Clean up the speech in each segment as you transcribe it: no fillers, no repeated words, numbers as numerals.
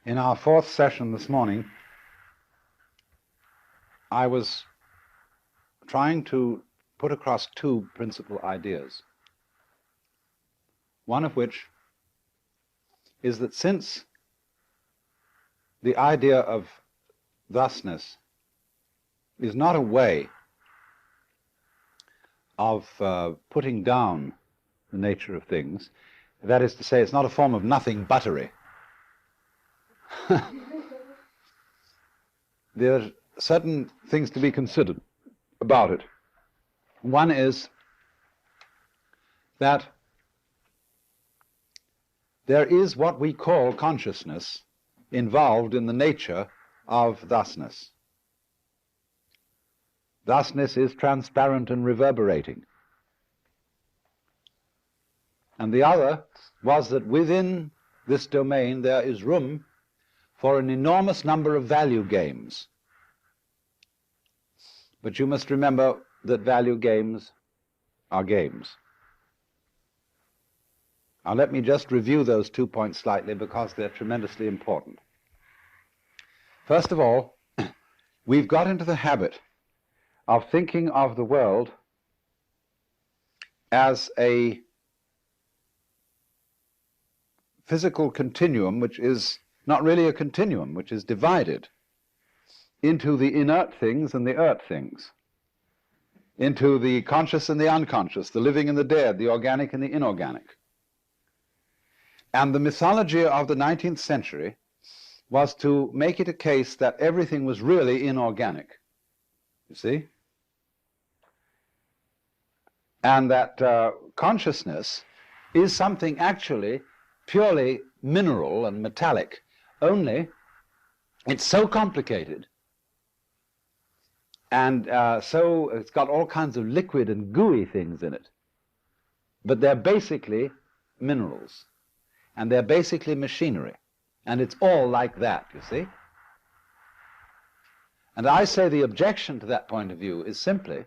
In our fourth session this morning, I was trying to put across two principal ideas, one of which is that since the idea of thusness is not a way of putting down the nature of things, that is to say, it's not a form of nothing buttery. There are certain things to be considered about it. One is that there is what we call consciousness involved in the nature of thusness. Thusness is transparent and reverberating. And the other was that within this domain there is room for an enormous number of value games. But you must remember that value games are games. Now let me just review those 2 points slightly because they're tremendously important. First of all, we've got into the habit of thinking of the world as a physical continuum which is not really a continuum, which is divided into the inert things and the ert things, into the conscious and the unconscious, the living and the dead, the organic and the inorganic. And the mythology of the 19th century was to make it a case that everything was really inorganic, you see? And that consciousness is something actually purely mineral and metallic, only it's so complicated and so it's got all kinds of liquid and gooey things in it, but they're basically minerals and they're basically machinery, and it's all like that, you see. And I say the objection to that point of view is simply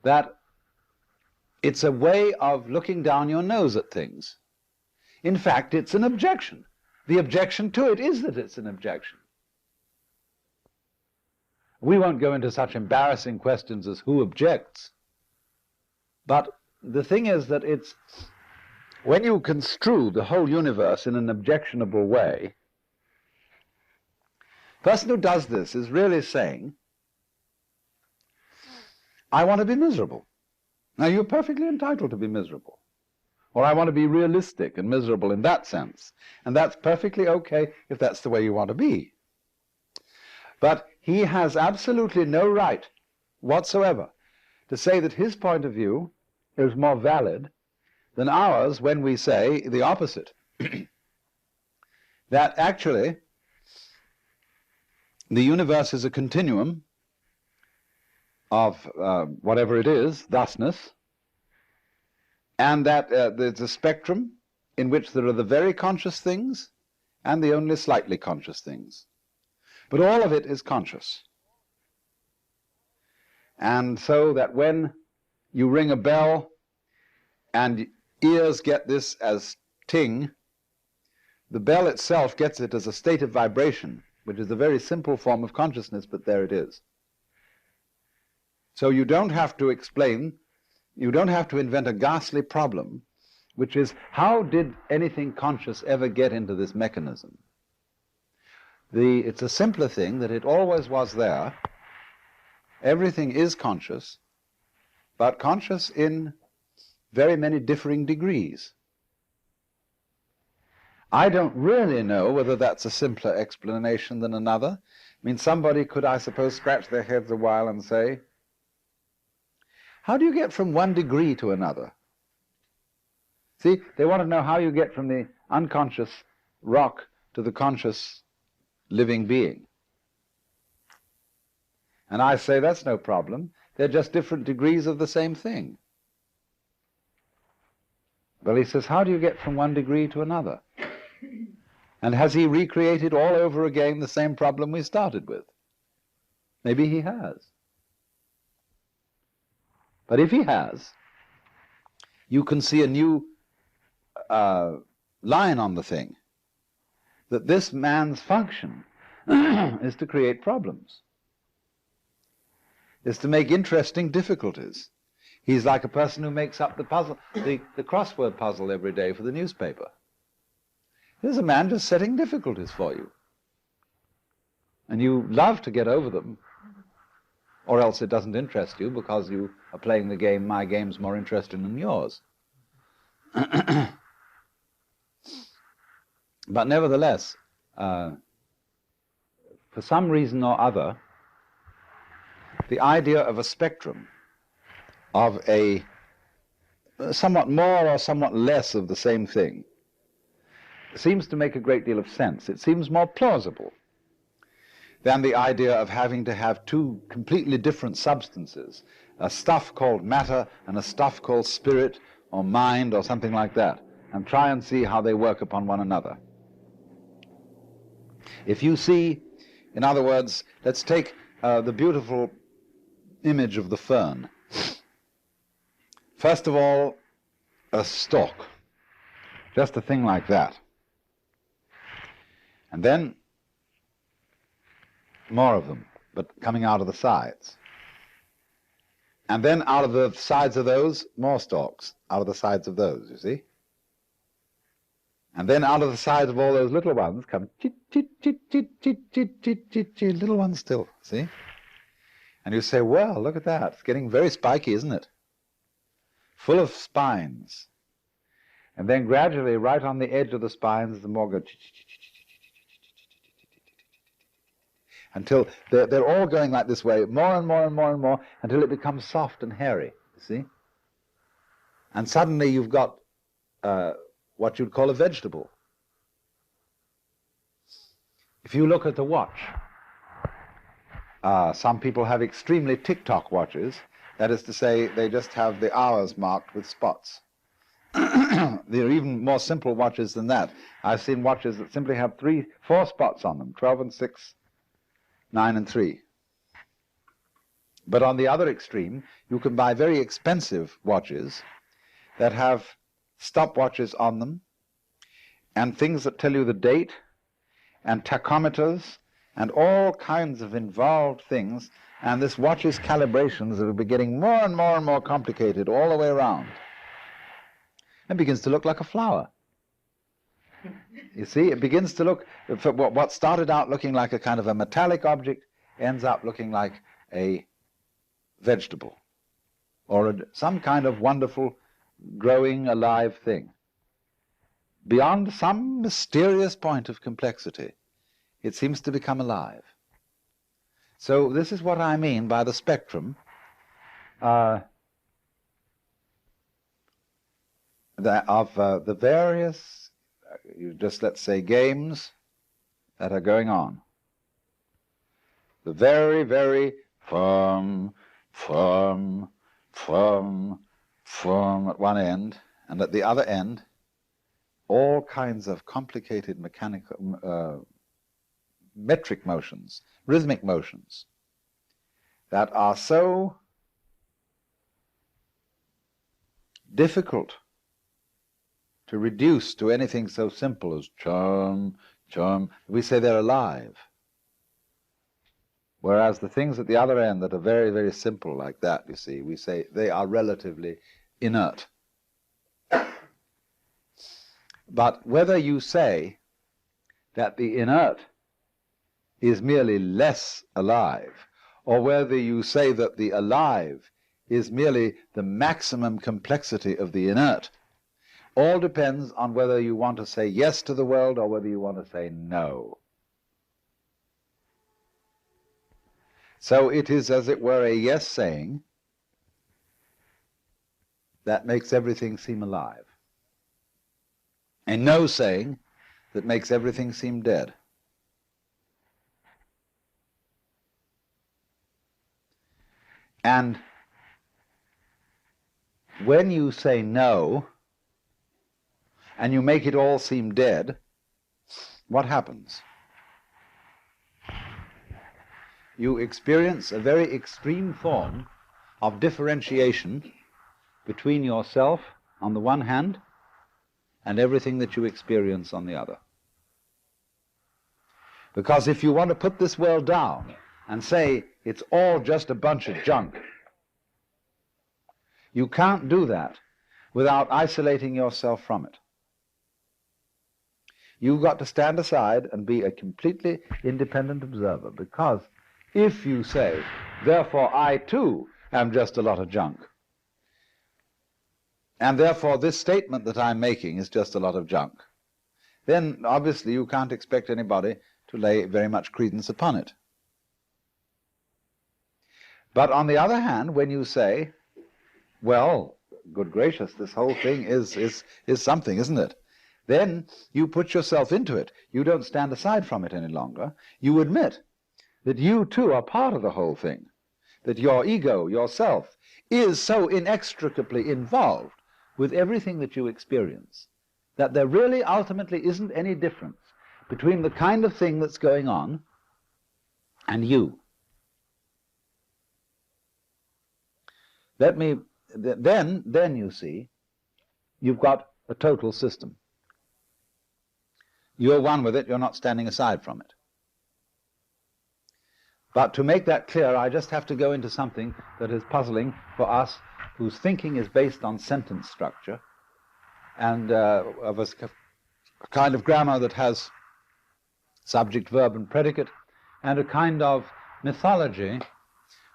that it's a way of looking down your nose at things. In fact, it's an objection. The objection to it is that it's an objection. We won't go into such embarrassing questions as who objects, but the thing is that it's when you construe the whole universe in an objectionable way, the person who does this is really saying, I want to be miserable. Now, you're perfectly entitled to be miserable. Or I want to be realistic and miserable in that sense. And that's perfectly okay if that's the way you want to be. But he has absolutely no right whatsoever to say that his point of view is more valid than ours when we say the opposite. That actually the universe is a continuum of whatever it is, thusness, and that there's a spectrum in which there are the very conscious things and the only slightly conscious things. But all of it is conscious. And so that when you ring a bell and ears get this as ting, the bell itself gets it as a state of vibration, which is a very simple form of consciousness, but there it is. So you don't have to explain, you don't have to invent a ghastly problem, which is, how did anything conscious ever get into this mechanism? It's a simpler thing that it always was there. Everything is conscious, but conscious in very many differing degrees. I don't really know whether that's a simpler explanation than another. I mean, somebody could, I suppose, scratch their heads a while and say, how do you get from one degree to another? See, they want to know how you get from the unconscious rock to the conscious living being. And I say that's no problem. They're just different degrees of the same thing. Well, he says, how do you get from one degree to another? And has he recreated all over again the same problem we started with? Maybe he has. But if he has, you can see a new line on the thing. that this man's function is to create problems, is to make interesting difficulties. He's like a person who makes up the puzzle, the crossword puzzle every day for the newspaper. Here's a man just setting difficulties for you. And you love to get over them, or else it doesn't interest you because you are playing the game, my game's more interesting than yours. But nevertheless, for some reason or other, the idea of a spectrum, of a somewhat more or somewhat less of the same thing, seems to make a great deal of sense. It seems more plausible than the idea of having to have two completely different substances, a stuff called matter and a stuff called spirit or mind or something like that, and try and see how they work upon one another. If you see, in other words, let's take the beautiful image of the fern. First of all, a stalk, just a thing like that. And then more of them, but coming out of the sides. And then out of the sides of those, more stalks, out of the sides of those, you see? And then out of the sides of all those little ones come chit, chit, chit, chit, chit, chit, chit, chit, chit, little ones still, see? And you say, well, look at that. It's getting very spiky, isn't it? Full of spines. And then gradually, right on the edge of the spines, the more go chit, chit, chit, chit, until they're all going like this way, more and more and more and more, until it becomes soft and hairy, you see? And suddenly you've got what you'd call a vegetable. If you look at the watch, some people have extremely tick-tock watches. That is to say, they just have the hours marked with spots. There are even more simple watches than that. I've seen watches that simply have 4 spots on them, 12 and 6, 9 and 3. But on the other extreme, you can buy very expensive watches that have stopwatches on them and things that tell you the date and tachometers and all kinds of involved things, and this watch's calibrations will be getting more and more and more complicated all the way around. It begins to look like a flower. You see, it begins to look, what started out looking like a kind of a metallic object ends up looking like a vegetable or some kind of wonderful growing alive thing. Beyond some mysterious point of complexity, it seems to become alive. So this is what I mean by the spectrum of the various, let's say, games that are going on. The very, very firm at one end, and at the other end, all kinds of complicated mechanical, metric motions, rhythmic motions, that are so difficult to reduce to anything so simple as chum, chum. We say they're alive. Whereas the things at the other end that are very, very simple like that, you see, we say they are relatively inert. But whether you say that the inert is merely less alive, or whether you say that the alive is merely the maximum complexity of the inert, all depends on whether you want to say yes to the world or whether you want to say no. So it is, as it were, a yes saying that makes everything seem alive. A no saying that makes everything seem dead. And when you say no, and you make it all seem dead, what happens? You experience a very extreme form of differentiation between yourself on the one hand and everything that you experience on the other. Because if you want to put this world down and say it's all just a bunch of junk, you can't do that without isolating yourself from it. You've got to stand aside and be a completely independent observer, because if you say, therefore I too am just a lot of junk, and therefore this statement that I'm making is just a lot of junk, then obviously you can't expect anybody to lay very much credence upon it. But on the other hand, when you say, well, good gracious, this whole thing is something, isn't it? Then you put yourself into it. You don't stand aside from it any longer. You admit that you too are part of the whole thing, that your ego, yourself, is so inextricably involved with everything that you experience that there really ultimately isn't any difference between the kind of thing that's going on and you. Then you see, you've got a total system. You're one with it, you're not standing aside from it. But to make that clear, I just have to go into something that is puzzling for us whose thinking is based on sentence structure and of a kind of grammar that has subject, verb, and predicate, and a kind of mythology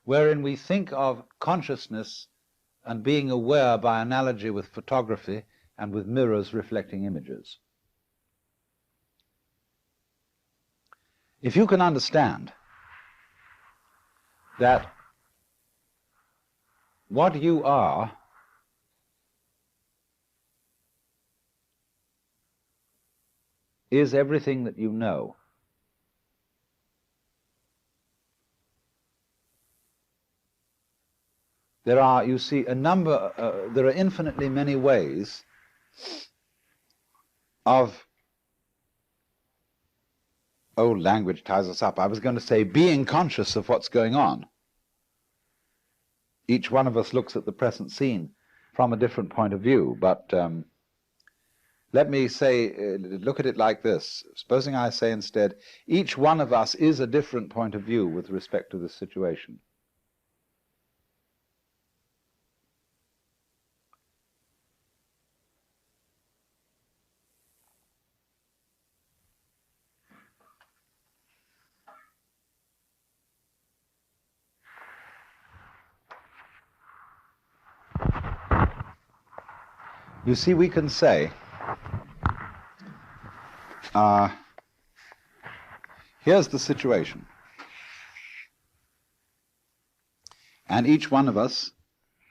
wherein we think of consciousness and being aware by analogy with photography and with mirrors reflecting images. If you can understand that what you are is everything that you know, there are, you see, there are infinitely many ways of, language ties us up. I was going to say being conscious of what's going on. Each one of us looks at the present scene from a different point of view, but let me say, look at it like this. Supposing I say instead, each one of us is a different point of view with respect to this situation. You see, we can say, here's the situation. And each one of us,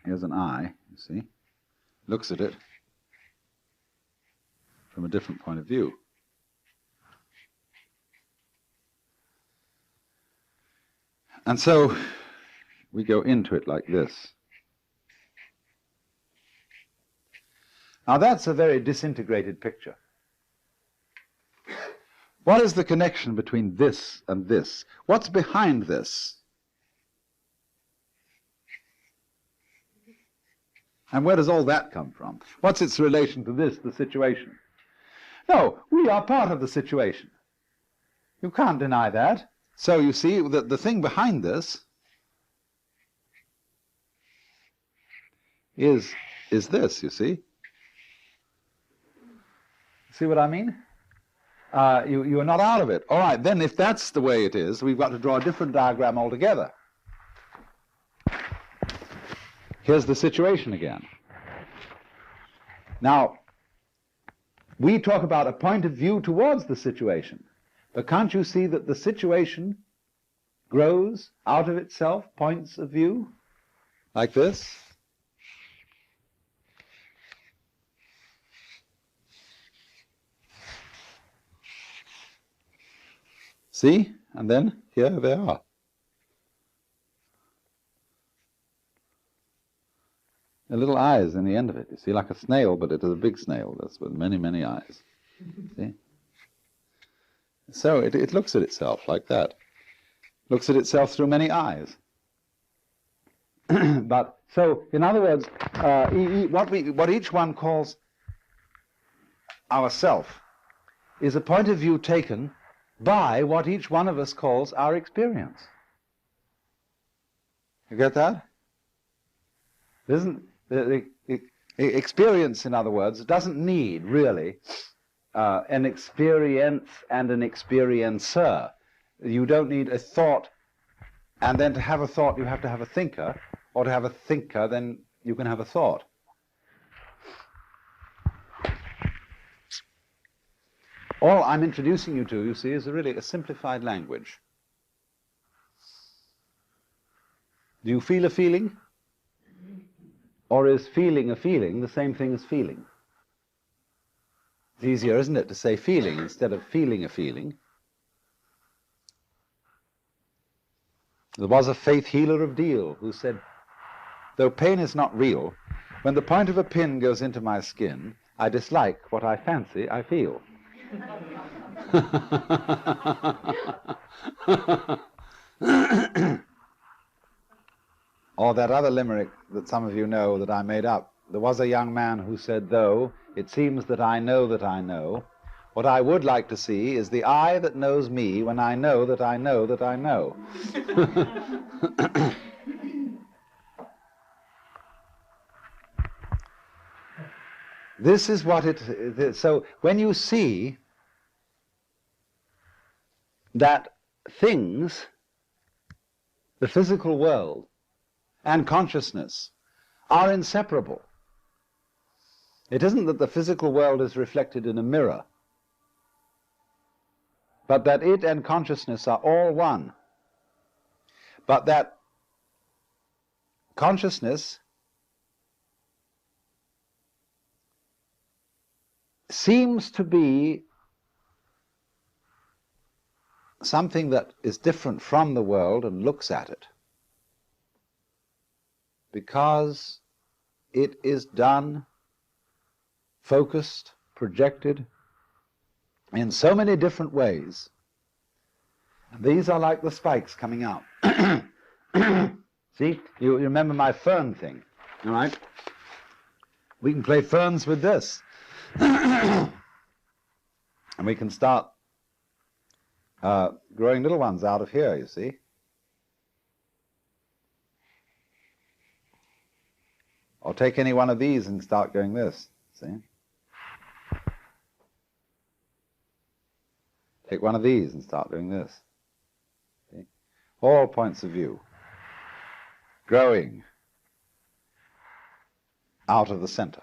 here's an eye, you see, looks at it from a different point of view. And so we go into it like this. Now that's a very disintegrated picture. What is the connection between this and this? What's behind this? And where does all that come from? What's its relation to this, the situation? No, we are part of the situation. You can't deny that. So you see, the thing behind this is this, you see. See what I mean? You are not out of it. All right, then if that's the way it is, we've got to draw a different diagram altogether. Here's the situation again. Now, we talk about a point of view towards the situation, but can't you see that the situation grows out of itself, points of view, like this? See? And then here they are. The little eyes in the end of it. You see, like a snail, but it is a big snail. That's with many, many eyes. See? So it looks at itself like that. Looks at itself through many eyes. But so, in other words, what each one calls ourself is a point of view taken by what each one of us calls our experience. You get that? Isn't the experience, in other words, doesn't need really an experience and an experiencer. You don't need a thought, and then to have a thought you have to have a thinker, or to have a thinker then you can have a thought. All I'm introducing you to, you see, is really a simplified language. Do you feel a feeling? Or is feeling a feeling the same thing as feeling? It's easier, isn't it, to say feeling instead of feeling a feeling. There was a faith healer of Deal who said, though pain is not real, when the point of a pin goes into my skin, I dislike what I fancy I feel. Or that other limerick that some of you know that I made up. There was a young man who said, though it seems that I know, what I would like to see is the eye that knows me when I know that I know that I know. This is what it is. So when you see that things, the physical world, and consciousness are inseparable. It isn't that the physical world is reflected in a mirror, but that it and consciousness are all one. But that consciousness seems to be something that is different from the world and looks at it, because it is done, focused, projected in so many different ways. These are like the spikes coming out. See, you remember my fern thing, all right? We can play ferns with this. And we can start growing little ones out of here, you see. Or take any one of these and start going this, see? Take one of these and start doing this. See? All points of view. Growing out of the center.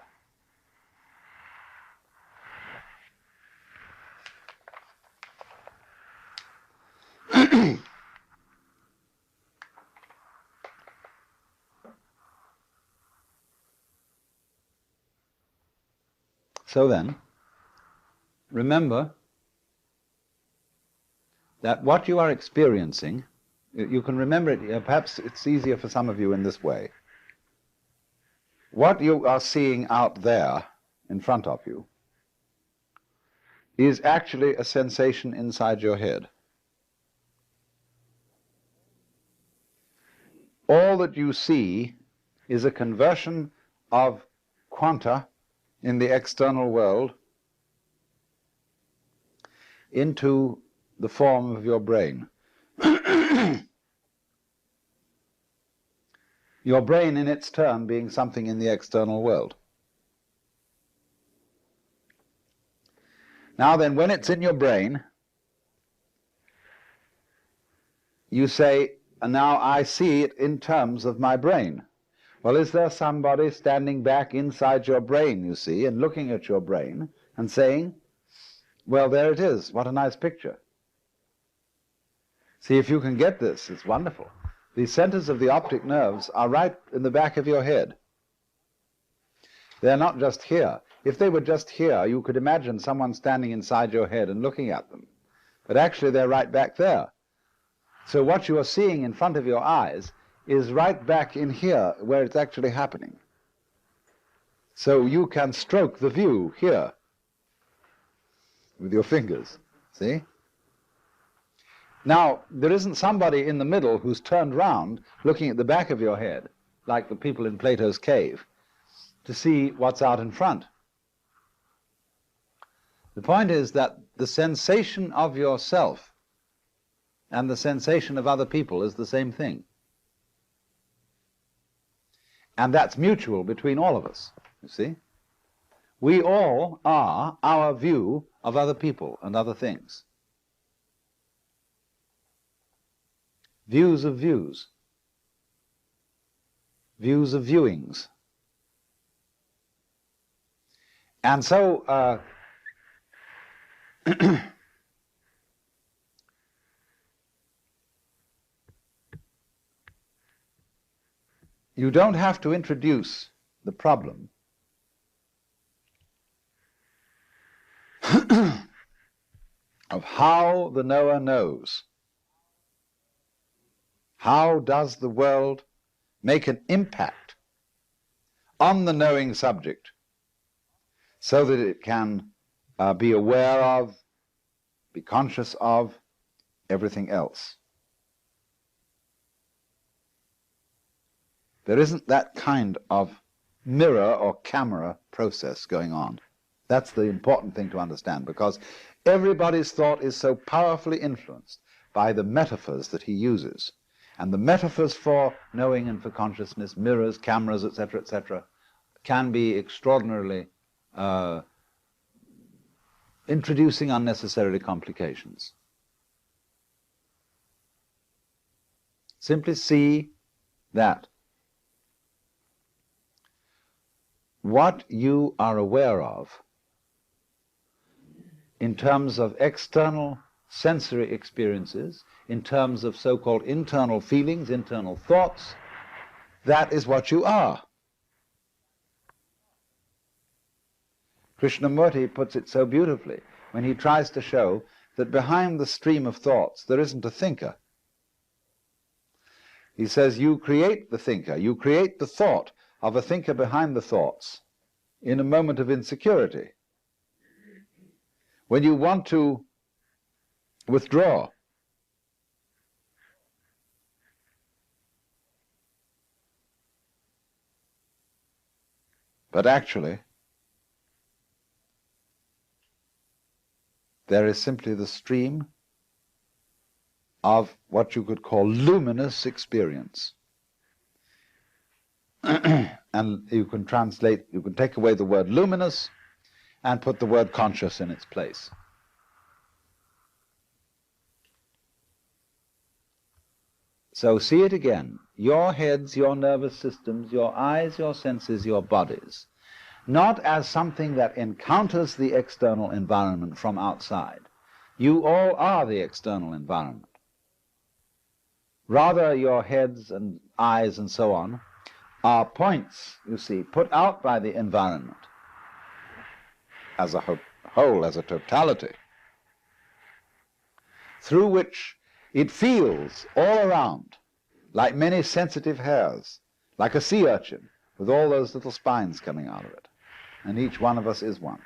So then, remember that what you are experiencing, you can remember it, perhaps it's easier for some of you in this way. What you are seeing out there in front of you is actually a sensation inside your head. All that you see is a conversion of quanta in the external world into the form of your brain. Your brain in its turn being something in the external world. Now then, when it's in your brain, you say, and now I see it in terms of my brain. Well, is there somebody standing back inside your brain, you see, and looking at your brain and saying, well, there it is, what a nice picture. See, if you can get this, it's wonderful. The centers of the optic nerves are right in the back of your head. They're not just here. If they were just here, you could imagine someone standing inside your head and looking at them. But actually, they're right back there. So what you are seeing in front of your eyes is right back in here, where it's actually happening. So you can stroke the view here with your fingers, see? Now, there isn't somebody in the middle who's turned round looking at the back of your head, like the people in Plato's cave, to see what's out in front. The point is that the sensation of yourself and the sensation of other people is the same thing. And that's mutual between all of us, you see. We all are our view of other people and other things. Views of views. Views of viewings. And so you don't have to introduce the problem of how the knower knows. How does the world make an impact on the knowing subject so that it can be aware of, be conscious of everything else? There isn't that kind of mirror or camera process going on. That's the important thing to understand, because everybody's thought is so powerfully influenced by the metaphors that he uses. And the metaphors for knowing and for consciousness, mirrors, cameras, etc., can be extraordinarily introducing unnecessary complications. Simply see that what you are aware of in terms of external sensory experiences, in terms of so-called internal feelings, internal thoughts, that is what you are. Krishnamurti puts it so beautifully when he tries to show that behind the stream of thoughts there isn't a thinker. He says you create the thinker, you create the thought of a thinker behind the thoughts in a moment of insecurity. When you want to withdraw, but actually there is simply the stream of what you could call luminous experience. And you can translate, you can take away the word luminous and put the word conscious in its place. So see it again. Your heads, your nervous systems, your eyes, your senses, your bodies, not as something that encounters the external environment from outside. You all are the external environment. Rather, your heads and eyes and so on are points, you see, put out by the environment as a whole, as a totality, through which it feels all around, like many sensitive hairs, like a sea urchin with all those little spines coming out of it. And each one of us is one.